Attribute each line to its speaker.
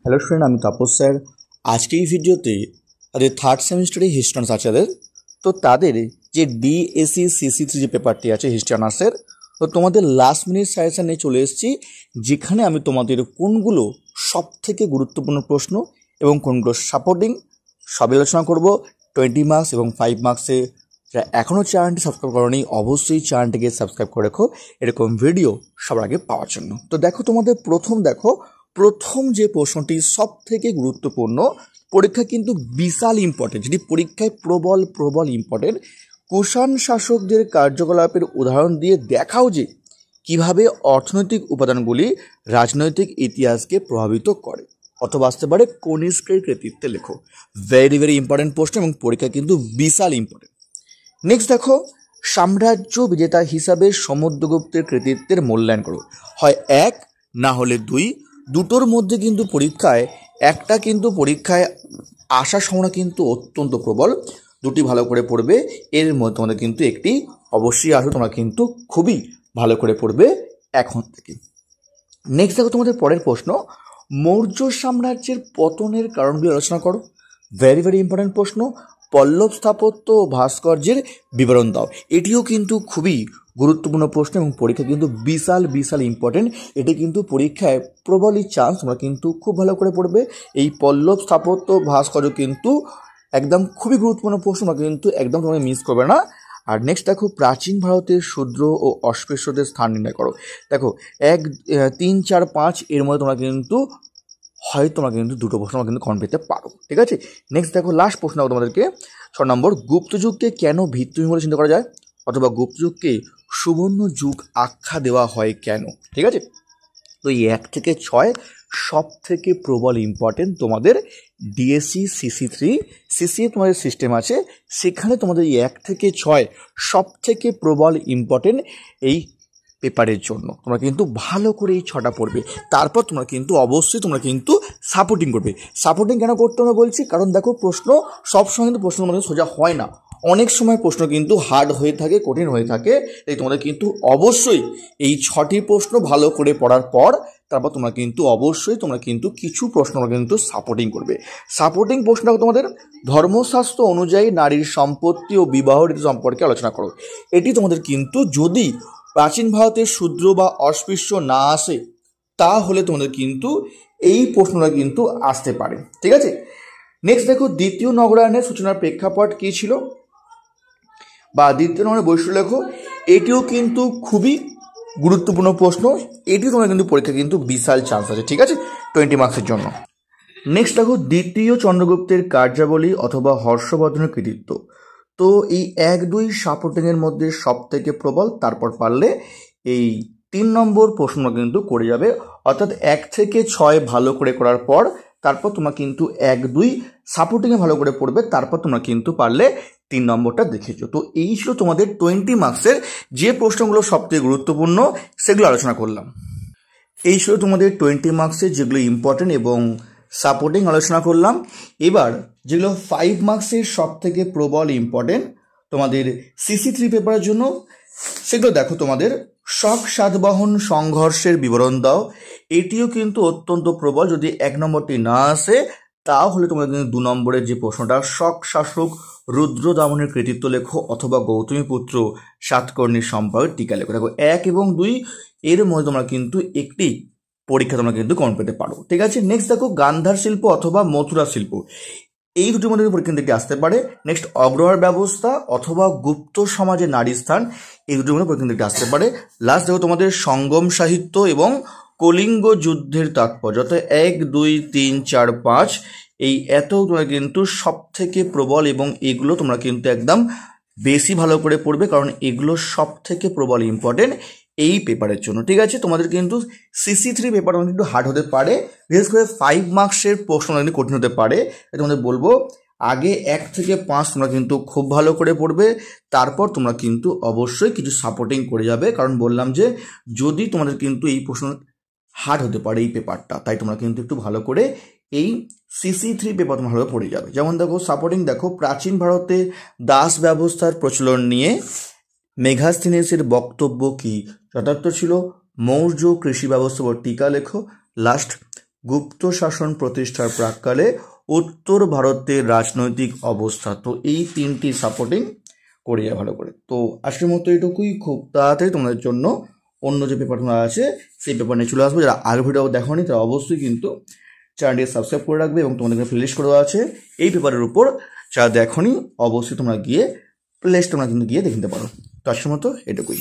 Speaker 1: Hello friend, আমি Tapas sir. আজকে এই ভিডিওতে তাদের থার্ড সেমিস্টারে হিস্ট্রি অনার্স আছে তো তাদের যে ডিএসসি সিসি3 যে পেপারটি আছে হিস্ট্রি অনার্সের, তো তোমাদের লাস্ট মিনিট সাজেশন নিয়ে চলে এসেছি, যেখানে আমি তোমাদের কোনগুলো সব থেকে গুরুত্বপূর্ণ প্রশ্ন এবং কোনগুলো সাপোর্টিং সব আলোচনা করব। 20 মার্কস এবং 5 মার্কসে যারা এখনও চ্যানেলটি সাবস্ক্রাইব করোনি অবশ্যই চ্যানেলটিকে সাবস্ক্রাইব করে রেখো এরকম ভিডিও সবার আগে পাওয়ার জন্য। তো দেখো, তোমাদের প্রথম যে প্রশ্নটি সব থেকে গুরুত্বপূর্ণ, পরীক্ষা কিন্তু বিশাল ইম্পর্টেন্ট, যেটি পরীক্ষায় প্রবল ইম্পর্টেন্ট। কুষাণ শাসকদের কার্যকলাপের উদাহরণ দিয়ে দেখাও যে কিভাবে অর্থনৈতিক উপাদানগুলি রাজনৈতিক ইতিহাসকে প্রভাবিত করে, অথবা আসতে পারে কনিষ্কের কৃতিত্বে লেখো। ভেরি ইম্পর্টেন্ট প্রশ্ন এবং পরীক্ষা কিন্তু বিশাল ইম্পর্টেন্ট। নেক্সট দেখো, সাম্রাজ্য বিজেতা হিসাবে সমুদ্রগুপ্তের কৃতিত্বের মূল্যায়ন করো। হয় 1 না হলে 2, দুটোর মধ্যে কিন্তু পরীক্ষায় আসার সম্ভাবনা কিন্তু অত্যন্ত প্রবল। দুটি ভালো করে পড়বে, এর মধ্যে তোমাদের কিন্তু একটি অবশ্যই আসবে, তোমরা কিন্তু খুবই ভালো করে পড়বে এখন থেকে। নেক্সট দেখো, তোমাদের পরের প্রশ্ন, মৌর্য সাম্রাজ্যের পতনের কারণগুলি আলোচনা করো। ভেরি ইম্পর্টেন্ট প্রশ্ন। পল্লব স্থাপত্য ও ভাস্কর্যের বিবরণ দাও। এটিও কিন্তু খুবই গুরুত্বপূর্ণ প্রশ্ন এবং পরীক্ষা কিন্তু বিশাল ইম্পর্টেন্ট। এটি কিন্তু পরীক্ষায় প্রবলই চান্স, তোমরা কিন্তু খুব ভালো করে পড়বে। এই পল্লব স্থাপত্য ভাস্কর্য কিন্তু একদম খুবই গুরুত্বপূর্ণ প্রশ্ন, তোমরা কিন্তু একদম তোমরা মিস করবে না। আর নেক্সট দেখো, প্রাচীন ভারতের শূদ্র ও অস্পৃশ্যদের স্থান নির্ণয় করো। দেখো 1, 3, 4, 5 এর মধ্যে তোমরা কিন্তু দুটো প্রশ্ন কিন্তু কমন পেতে পারো, ঠিক আছে। নেক্সট দেখো, লাস্ট প্রশ্ন তোমাদেরকে 6 নম্বর, গুপ্তযুগকে কেন ভিত্তিভূমি বলে চিন্তা করা যায়, অথবা গুপ্তযুগকে সুবর্ণ যুগ আখ্যা দেওয়া হয় কেন, ঠিক আছে। তো এই 1 থেকে 6 সব থেকে প্রবল ইম্পর্টেন্ট তোমাদের ডিএসসি সিসি তোমাদের সিস্টেম আছে, সেখানে তোমাদের এই 1 থেকে 6 সব থেকে প্রবল ইম্পর্টেন্ট এই পেপারের জন্য। তোমরা কিন্তু ভালো করে এই 6টা পড়বে, তারপর তোমরা কিন্তু অবশ্যই সাপোর্টিং করবে। সাপোর্টিং কেন করতে হবে বলছি, কারণ দেখো প্রশ্ন সবসময় কিন্তু প্রশ্ন আমাদের সোজা হয় না, অনেক সময় প্রশ্ন কিন্তু হার্ড হয়ে থাকে, কঠিন হয়ে থাকে। তাই তোমাদের কিন্তু অবশ্যই এই 6টি প্রশ্ন ভালো করে পড়ার পর তারপর তোমরা কিন্তু কিছু প্রশ্ন কিন্তু সাপোর্টিং করবে। সাপোর্টিং প্রশ্ন তোমাদের ধর্মশাস্ত্র অনুযায়ী নারীর সম্পত্তি ও বিবাহ রীতি সম্পর্কে আলোচনা করো। এটি তোমাদের কিন্তু যদি প্রাচীন ভারতের শূদ্র বা অস্পৃশ্য না আসে, তাহলে তোমাদের কিন্তু এই প্রশ্নটা কিন্তু আসতে পারে, ঠিক আছে। নেক্সট দেখো, দ্বিতীয় নগরায়ণের সূচনার প্রেক্ষাপট কী ছিল, বা দ্বিতীয় নগরের বৈশিষ্ট্য লেখো। এটিও কিন্তু খুবই গুরুত্বপূর্ণ প্রশ্ন, এটিও তোমার কিন্তু পরীক্ষা কিন্তু বিশাল চান্স আছে, ঠিক আছে, 20 মার্কসের জন্য। নেক্সট দেখো, দ্বিতীয় চন্দ্রগুপ্তের কার্যাবলী অথবা হর্ষবর্ধনের কৃতিত্ব। তো এই 1, 2 সাপোর্টিংয়ের মধ্যে সব থেকে প্রবল, তারপর পারলে এই 3 নম্বর প্রশ্ন কিন্তু করে যাবে, অর্থাৎ 1 থেকে 6 ভালো করে করার পর তারপর তোমরা কিন্তু 1, 2 সাপোর্টিংয়ে ভালো করে পড়বে, তারপর তোমরা কিন্তু পারলে 3 নম্বরটা দেখেছো। তো এই ছিল তোমাদের 20 মার্কসের যে প্রশ্নগুলো সবথেকে গুরুত্বপূর্ণ সেগুলো আলোচনা করলাম। এই ছিল তোমাদের 20 মার্কসের যেগুলো ইম্পর্টেন্ট এবং সাপোর্টিং আলোচনা করলাম। এবার যেগুলো 5 মার্কসের সব থেকে প্রবল ইম্পর্টেন্ট তোমাদের সিসি3 পেপারের জন্য, সেগুলো দেখো, তোমাদের শক সাতবাহন সংঘর্ষের বিবরণ দাও। এটিও কিন্তু অত্যন্ত প্রবল, যদি 1 নম্বরটি না আসে তাহলে তোমাদের কিন্তু 2 নম্বরের যে প্রশ্নটা, শক শাসক রুদ্রদামনের কৃতিত্ব লেখো, অথবা গৌতমীপুত্র সাতকর্ণীর সম্পর্কে টিকা লেখো। দেখো 1 এবং 2 এর মধ্যে তোমরা কিন্তু একটি পরীক্ষা তোমরা কিন্তু কমন পেতে পারো, ঠিক আছে। নেক্সট দেখো, গান্ধার শিল্প অথবা মথুরা শিল্প, এই দুটির মধ্যে পরীক্ষা থেকে আসতে পারে। নেক্সট অগ্রহার ব্যবস্থা অথবা গুপ্ত সমাজে নারীর স্থান, এই দুটির মধ্যে পরীক্ষা থেকে আসতে পারে। লাস্ট দেখো, তোমাদের সঙ্গম সাহিত্য এবং কলিঙ্গ যুদ্ধের তাৎপর্য, অর্থাৎ 1, 2, 3, 4, 5 এই তোমরা কিন্তু সব থেকে প্রবল, এবং এগুলো তোমরা কিন্তু একদম বেশি ভালো করে পড়বে, কারণ এগুলো সব থেকে প্রবল ইম্পর্টেন্ট এই পেপারের জন্য, ঠিক আছে। তোমাদের কিন্তু সিসি3 পেপার কিন্তু হার্ড হতে পারে, বিশেষ করে 5 মার্কসের প্রশ্ন কিন্তু কঠিন হতে পারে। তোমাদের বলবো আগে 1 থেকে 5 তোমরা কিন্তু খুব ভালো করে পড়বে, তারপর তোমরা কিন্তু অবশ্যই কিছু সাপোর্টিং করে যাবে, কারণ বললাম যে যদি তোমাদের কিন্তু এই প্রশ্ন হার্ড হতে পারে এই পেপারটা, তাই তোমরা কিন্তু একটু ভালো করে এই সিসি3 পেপার ভালোভাবে পড়ে যাবে। যেমন দেখো সাপোর্টিং দেখো, প্রাচীন ভারতে দাস ব্যবস্থার প্রচলন নিয়ে মেগাস্থিনিসের বক্তব্য কি, যথার্থ ছিল মৌর্য কৃষি ব্যবস্থা ও টিকা লেখো। লাস্ট, গুপ্ত শাসন প্রতিষ্ঠার প্রাক্কালে উত্তর ভারতের রাজনৈতিক অবস্থা। তো এই তিনটি সাপোর্টিং করে যাওয়া ভালো করে। তো আজকের মতো এটুকুই, খুব তাড়াতাড়ি তোমাদের জন্য অন্য যে পেপারগুলো আছে সেই পেপার নিয়ে চলে আসবো। যারা আগে ভিডিও দেখোনি তারা অবশ্যই কিন্তু চ্যানেলটি সাবস্ক্রাইব করে রাখবে এবং তোমাদের প্লেলিস্ট করে দেওয়া আছে এই পেপারের উপর। যারা দেখোনি অবশ্যই তোমরা গিয়ে প্লেলিস্ট তোমরা কিন্তু গিয়ে দেখে নিতে পারো। তো আজকের মতো এটুকুই।